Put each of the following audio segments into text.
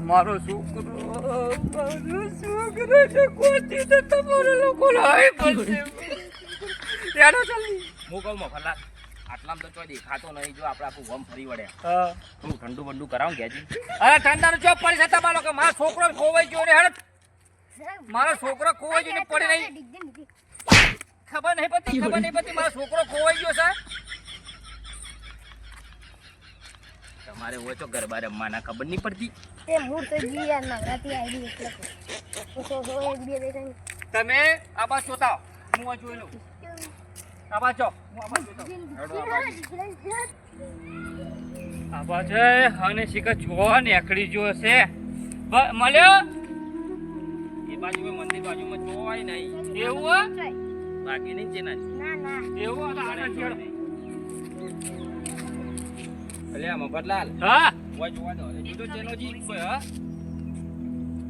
મારો છોકરો છે કોટી તો તમારે લોકો લાવી પડશે રેડો જલ્દી હું કહું મફતલાલ આટલામાં તો ચોય દેખાતો નહીં જો આપણે આખું ગમ ફરી વળ્યા હા થોડું ઠંડુ બંડુ કરાવું ઘેજી અરે ઠંડાનો ચોપ પડી છે તમારો કે મારો છોકરો ખોવાઈ ગયો રે હેડ મારો છોકરો ખોવાઈ ગયો ને પડી નહીં ખબર નહીં પડતી મારો છોકરો ખોવાઈ ગયો છે તમારે હોય તો ગરબા રમવાના ખબર નહીં પડતી તે મૂળ તો જીયા નવરાત્રી આવી એટલે તો એક બે દેખાય તમે આ બાજુ જોતા હું આ જોઈ લઉં આ બાજુ હું આ બાજુ આ બાજુ અને શિખર જોવા નીકળી જો છે મળ્યો એ બાજુ મંદિર બાજુમાં જોવાય નહીં એવું બાકી નહીં છે ના એવું આડા છેડ અલ્યા મફતલાલ હા હોય જોવા દો જુદો ચેનોજી હા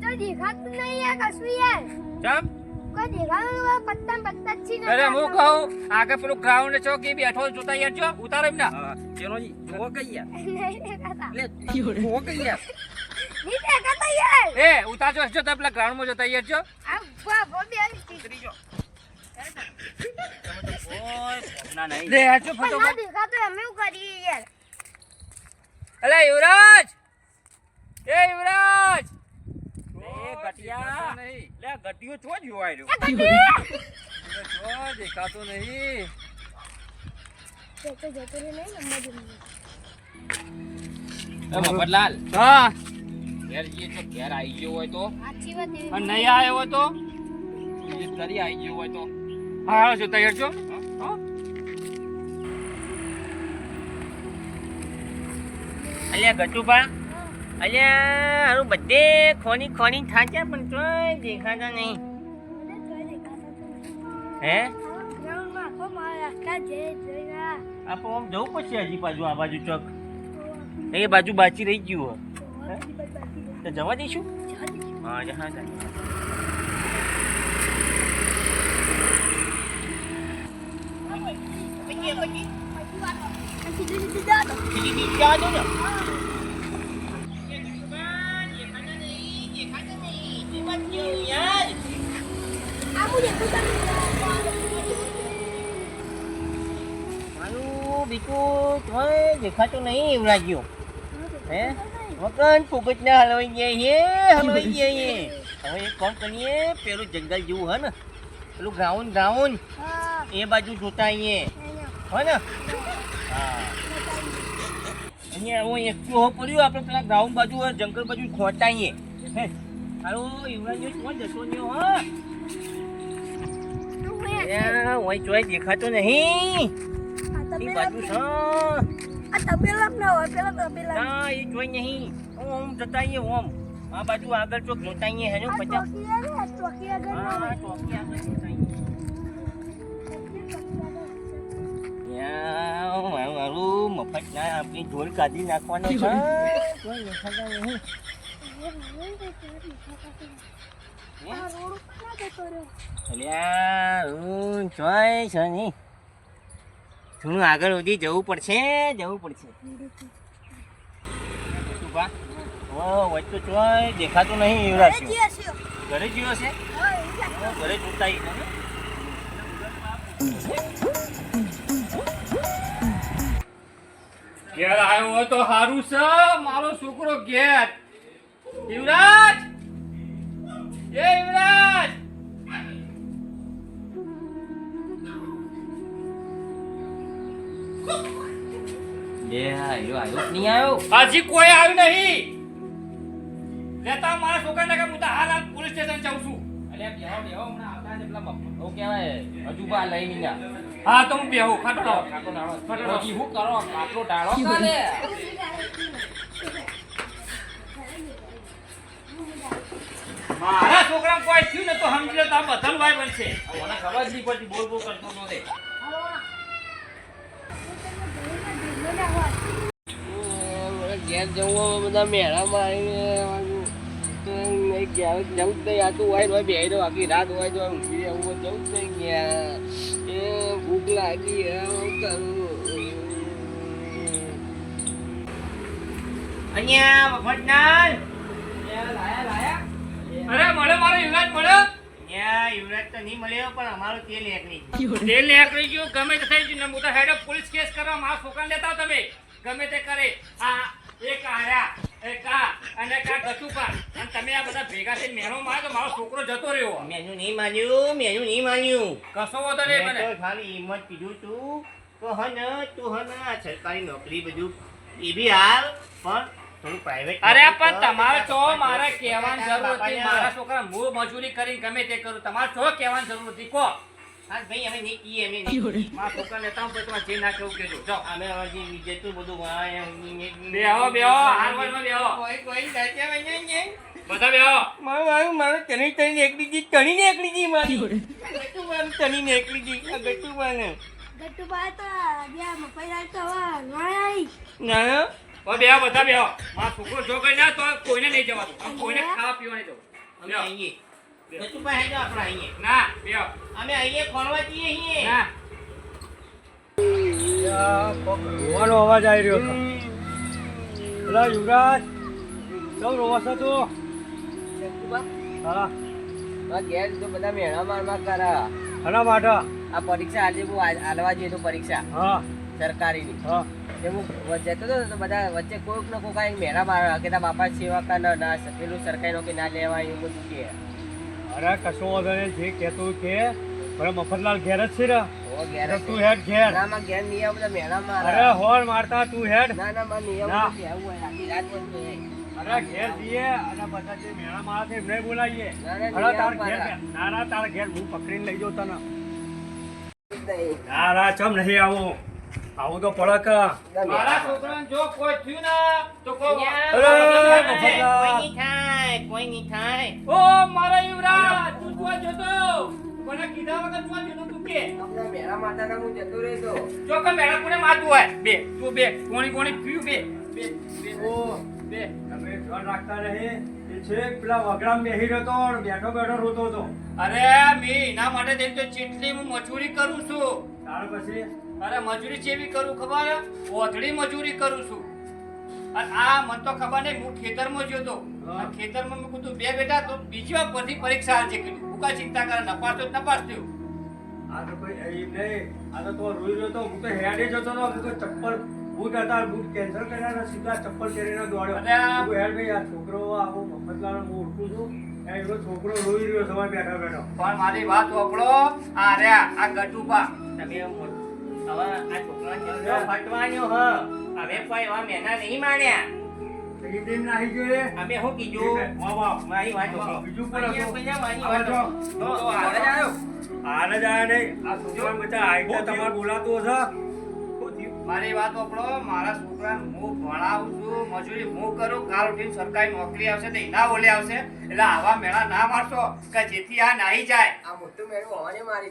તો દેખાતું નહીં યાર કશું યાર ચમ કોઈ દેખાતું પત્તા જ છે અરે હું કહું આગળ પેલું ગ્રાઉન્ડ છો કે બેઠો જોતા યાર છો ઉતારો એમ ના હા ચેનોજી જોવા કઈ યાર નહીં દેખાતા લે જોવા કઈ યાર નહીં દેખાતા યાર એ ઉતારજો છો તો પેલા ગ્રાઉન્ડ માં જોતા યાર છો આ બા બે ઉતરી જો ના નહીં લે આજો પણ ના ફટોફટ દેખાતું અમે શું કરીએ યાર અલે યુવરાજ એ યુવરાજ એ ગટિયા લે ગટિયો ચો જોવાય રહ્યો જો દેખાતો નહીં જતો રે નહીં નંબર જમી મફતલાલ હા ઘેર જઈએ તો ઘેર આવી ગયો હોય તો સાચી વાત એ અને નહીં આવ્યો તો કરી આવી ગયો હોય તો હા જોતા યાર છો હા અલ્યા ગટુબા અલ્યા હારું બધે ખોની થાક્યા પણ તોય દેખાતા નહીં હે ગ્રાઉન્ડમાં આખો મારા આખા જે જોઈના આપો આમ જવું પડશે હજી બાજુ આ બાજુ ચોક એ બાજુ બાચી રહી ગયું હે તો જવા દઈશું હા હા દેખાતું નહીં એવું લાગ્યું હે વકન ફોકટ ને હલવાઈ ગયા હવે એક કામ કરીએ પેલું જંગલ જેવું હે ને પેલું ગ્રાઉન્ડ એ બાજુ જોતા અહીંયા હે ને હા અહીંયા હું એકલો પડ્યું આપણે પેલા ગ્રાઉન્ડ બાજુ જંગલ બાજુ ખોટા અહીંયા હે હાલો યુવરાજ કોણ જશો ને હા ઓય ચોય દેખાતો નહીં એ બાજુ છે આ તબેલા ના હોય પેલા તબેલા ના એ જોઈ નહીં ઓમ જતા આઈએ ઓમ આ બાજુ આગળ ચોક જોતા આઈએ હેજો પચાસ ચોકી આગળ ના હા હોય ચોકી આગળ જોતા આઈએ યાર મારું મફત ના આપણી ઢોલ કાઢી નાખવાનો છે કોઈ દેખાતા નહીં અલ્યા હું જોઈ છે નહીં થોડું આગળ સુધી જવું પડશે સુભા ઓ વચ્ચે ચોય દેખાતું નહીં યુવરાજ ઘરે જીવો છે ઘરે જોતા ઘેર આવ્યો હોય તો સારું છે મારો છોકરો ઘેર યુવરાજ એ યુવરાજ નહીં આવ્યો હજી કોઈ આવ્યું નહીં લેતા મારા છોકરાને કે હું તો હાલ પોલીસ સ્ટેશન જાઉં છું અલ્યા બેહો હમણાં આવતા ને પેલા ઓ કહેવાય હજુબા લઈને ગયા હા તો હું બેહું ખાટો લાવો કાકો ડાળો ફટાફટ. પછી શું કરો કાટલો ડાળો કાલે મારા છોકરા કોઈ થયું ને તો સમજી લો તો આ બધાનું ભાઈ બનશે મને ખબર જ નહીં પડતી બોલ કરતો તો તે ઘેર જવું બધા મેળામાં આવીને ઘેર જવું જ નહીં આતું હોય બે આખી રાત હોય તો ઊંઘી રહેવું જવું જ નહીં ગયા એ ભૂખ લાગી કરું અહીંયા મફતનાલ અરે મળ્યો મારો યુવરાજ મળ્યો ન્યા યુવરાજ તો નહીં મળ્યો પણ અમારો તેલ નીકળી ગયું. તેલ નીકળી ગયું ગમે તે થઈ ગયું ને હું તો હેડ ઓફ પોલીસ કેસ કરવા મારા છોકરાને લેતા આવો તમે ગમે તે કરે આ એક આર્યા એક આ અને એક આ ગચુપા અને તમે આ બધા ભેગા થઈને મેનો માર્યો તો મારો છોકરો જતો રહ્યો મેનું નહીં માન્યું. કશો વાંધો નહીં મેં મને તો ખાલી હિંમત કીધું તું તો તું આ સરકારી નોકરી બધું એ બી હાલ પણ થોડું પ્રાઇવેટ અરે પણ તમારે તો મારે કહેવાની જરૂર હતી મારા છોકરા હું મજૂરી કરીને ગમે તે કરું તમારે તો કહેવાની જરૂર હતી કહો હા ભાઈ અમે નહીં કહીએ અમે નહીં કહીએ. મારા છોકરા લેતા હું તમારે જે ના કેવું કહેજો જાઓ અમે હજી વિજેતું બધું વાય બેહો હારવારમાં બેહો કોઈ સાચા વૈયા નહીં. બધા બેહો મારું તણી નીકળી ગઈ મારી મારું તણી નીકળી ગઈ આ ગટુબાને ગટ્ટુ બા તો જ્યાં મફાઈ રાખતો હવે નાઈ ના ઓ બેહો બધા બેહો મારો છોકરો જો કઈ ના તો કોઈને નહીં જવાનું આમ કોઈને ખાવા પીવા નહીં જવું અમે આવીએ ગટુબા હેજો આપણે આવીએ ના બેહો અમે આવીએ ખોલવા જઈએ અહીં ના રોવાનો અવાજ આવી રહ્યો હતો પેલા યુવરાજ કેમ રોવા છો તું હા ઘેર તો બધા મેળા મારમાં કરે આના માટે આ પરીક્ષા આજે હું આલવા જઈએ તો પરીક્ષા હા સરકારીની હા એ હું જતો હતો તો બધા વચ્ચે કોઈક ને કોઈ કાંઈ મેળા મારે કે તારા બાપા સેવા કા ના પેલું સરકારી નોકરી ના લેવાય એવું બધું કે અરે કશો વાંધો નહીં જે કહેતું કે ભલે મફતલાલ ઘેર જ છે ને ઓ ઘેર તો તું હેડ ઘેર ના માં ઘેર નહીં આવું બધા મેળા મારે અરે હોર મારતા તું હેડ ના ના માં નહીં ના. આવું આવું હોય આખી રાત બધું હોય. અરે ઘેર જઈએ અને બધા જે મેળા મારા છે એમને બોલાવીએ ના, ના, અરે તાર નહીં ઘેર આવું ના ના તારા ઘેર હું પકડીને લઈ જાઉં તને નહીં. ના ના ચમ નહીં આવું આવું તો પડે કે મારા છોકરાને જો કોઈ થયું ના તો કહો અરે, મફતલાલ. કોઈ નહીં થાય ઓ મારા યુવરાજ તું જોવા જતો કોને કીધા વગર જોવા જતો તું કે આપણા મેળા માતાના હું જતો રહેતો જો કે મેળા કોને મારતું હોય બે તું બે કોણી પીયું બે બે બે ઓ બે તમે ધ્યાન રાખતા રહે એ છે પેલા વગડામાં બેહી રહ્યો હતો અને બેઠો બેઠો રોતો હતો અરે મેં એના માટે થઈને તો જેટલી હું મજૂરી કરું છું ત્યાર પછી અરે મજૂરી ચેવી કરું ખબર ઓથડી મજૂરી કરું છું અને આ મને તો ખબર નહીં હું ખેતરમાં જ્યો તો હા. અને ખેતરમાં મેં કીધું બે બેટા તો બીજી વાર પછી પરીક્ષા હાલ છે કીધું હું કાંઈ ચિંતા કરે નપાસ તો નપાસ થયું આ તો કોઈ એમ નહીં આ તો રોઈ રહ્યો હતો હું તો હેડે જતો હતો હું તો ચપ્પલ બૂટ હતા બૂટ કેન્સલ કર્યા ને સીધા ચપ્પલ પહેરીને દોડ્યો અરે આ- હું હેડ ભાઈ આ છોકરો આવો મફતલાલ હું ઓળખું છું એનો છોકરો રોઈ રહ્યો સવારે બેઠો બેઠો પણ મારી વાત સાંભળો આ રહ્યા આ ગટુબા તમે હવે આ છોકરા ચંદ્ર ફટવાનો હ હવે કોઈ એવા મહેના નહીં માન્યા એમ નાહી જોઈએ અમે શું કીધું વાહ વાહ મારી વાત વાહ, સાંભળો. બીજું પણ હતું. અહીંયા મારી આવો વાત જો. સાંભળો. તો હાલ જ આવ્યો હાલ જ આયા નહીં આ છોકરા બધા આઈટા તમારે બોલાતું હશે મારી વાત સાંભળો મારા છોકરાને હું ભણાવું છું મજૂરી હું કરું કાલ ઉઠીને સરકારી નોકરી આવશે તો એના ઓલે આવશે એટલે આવા મેળા ના મારશો કે જેથી આ નાહી જાય આ મોટું મેળું હોવાને મારી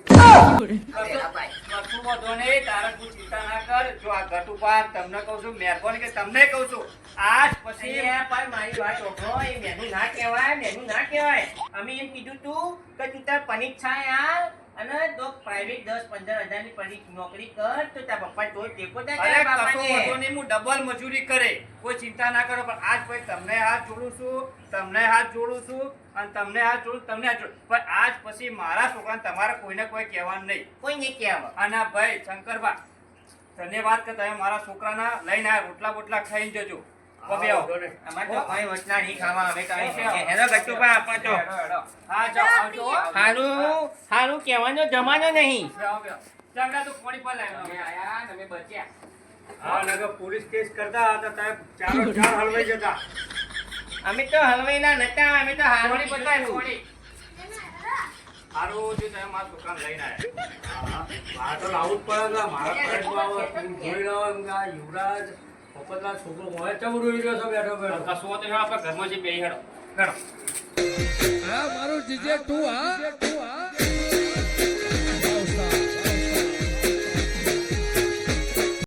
કશું વાંધો નહીં તારે તું ચિંતા ના કર જો આ ગટુપા તમને કહું છું મહેરબાની કે તમને કહું છું આજ પછી અહીંયા પણ મારી વાત સાંભળો, એ મેનું ના કહેવાય મેનું ના કહેવાય અમે એમ કીધું તું કે તું તાર પરીક્ષા યાર અને તો પ્રાઇવેટ 10-15 હજારની નોકરી કર તો તાર પપ્પા તોય ટેકો દે અરે તારા કશો બાપાને. વાંધો નહીં હું ડબલ મજૂરી કરે કોઈ ચિંતા ના કરો પણ આજ પછી તમને હાથ જોડું છું તમને હાથ જોડું છું અને તમને હાથ જોડું તમને હાથ જોડું પણ આજ પછી મારા છોકરાને તમારે કોઈને કોઈ કહેવાનું નહીં કોઈ નહીં કહેવા. અને ભાઈ શંકરબા ધન્યવાદ કે તમે મારા છોકરાના લઈને આ રોટલા બોટલા ખાઈને જજો બબે આવો. અમારે તો કોઈ વચના નહીં ખાવા અમે તો અહીં ઓકે, છે. હેલો ગટ્ટુભા, આપણે તો હેડો, હેડો. હા જાઓ આવજો હો. હારું કહેવાનો જમાનો નહીં. બેહો, બેહો. ચાંગડા તું પાણી પર લાવ્યો. અમે આયા ને અમે બચ્યા. હા નગર પોલીસ કેસ કરતા હતા સાહેબ ચારો ચાર હલવાઈ જતા અમે તો હલવાઈના નતા, અમે તો હારું પાણી બતાય, કીધું. પાણી. હારું થયું તમે મારા છોકરાને લઈને આયા. મારે તો લાવવું જ પડે કે મારા ફરજમાં આવે તું જોઈ લો એમ કે આ યુવરાજ પોપટલાલ છોકરો મોએ ચમ રોઈ રહ્યો છે બેઠો બેઠો કશું હોતું નહીં, આપણે ઘરમાં જઈને બેસી હેડો. હેડો. હા મારું જીજે તું હા